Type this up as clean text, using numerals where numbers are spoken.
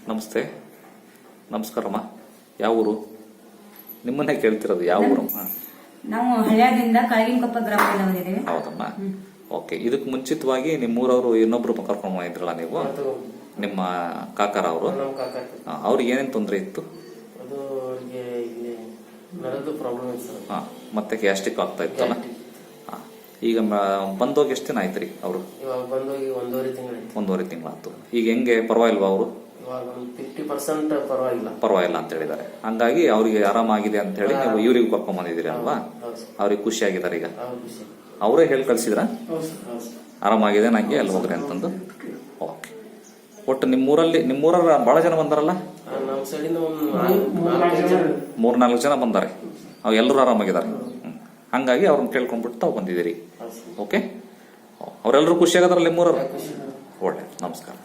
ನಮಸ್ತೆ, ನಮಸ್ಕಾರಮ್ಮ. ಯಾವ ಊರು? ನಿಮ್ಮನ್ನೇ ಕೇಳ್ತಿರೋದು, ಯಾವ ಊರಮ್ಮ? ನಾವು ಹಳ್ಯಾದಿಂದ ಕಾಳಿಂಗಕೊಪ್ಪ ಗ್ರಾಮದಿಂದ ಬಂದಿದ್ದೀವಿ. ಹೌದಮ್ಮ. ಓಕೆ, ಇದಕ್ಕೆ ಮುಂಚಿತವಾಗಿ ನಿಮ್ಮೂರವರು ಇನ್ನೊಬ್ರು ಕರ್ಕೊಂಡು ಬಂದಿದ್ರಲ್ಲ ನೀವು, ನಿಮ್ಮ ಕಾಕಾರ ಅವರು, ಅವ್ರಿಗೆ ಏನೇನು ತೊಂದರೆ ಇತ್ತು? ಮತ್ತೆ ಗ್ಯಾಸ್ಟ್ರಿಕ್ ಆಗ್ತಾ ಇತ್ತಲ್ಲ. ಈಗ ಬಂದೋಗಿ ಎಷ್ಟು ದಿನ ಆಯ್ತು ರೀ ಅವರು? ಒಂದೂವರೆ ತಿಂಗಳಾಯ್ತು. ಈಗ ಹೆಂಗೆ, ಪರವಾಗಿಲ್ವಾ ಅವರು? 50% ಪರವಾಗಿಲ್ಲ ಅಂತ ಹೇಳಿದ್ದಾರೆ. ಹಂಗಾಗಿ ಅವ್ರಿಗೆ ಆರಾಮಾಗಿದೆ ಅಂತ ಹೇಳಿ ನೀವು ಇವ್ರಿಗೆ ಕರ್ಕೊಂಡ್ ಬಂದಿದ್ದೀರಿ ಅಲ್ವಾ? ಅವ್ರಿಗೆ ಖುಷಿ ಆಗಿದ್ದಾರೆ. ಈಗ ಅವರೇ ಹೇಳಿ ಕಳ್ಸಿದ್ರ ಆರಾಮಾಗಿದೆ ನಂಗೆ ಅಲ್ಲಿ ಹೋಗ್ರಿ ಅಂತಂದು? ಓಕೆ. ಒಟ್ಟು ನಿಮ್ಮೂರ ಬಹಳ ಜನ ಬಂದಾರಲ್ಲ? 3-4 ಜನ ಬಂದಾರೆ. ಅವ್ ಎಲ್ಲರೂ ಆರಾಮಾಗಿದ್ದಾರೆ. ಹಂಗಾಗಿ ಅವ್ರನ್ನ ಕೇಳ್ಕೊಂಡ್ಬಿಟ್ಟು ತಾವು ಬಂದಿದ್ದೀರಿ. ಓಕೆ, ಅವರೆಲ್ಲರೂ ಖುಷಿ ಆಗದಾರಲ್ಲ ನಿಮ್ಮೂರವ್ರು? ಒಳ್ಳೆ, ನಮಸ್ಕಾರ.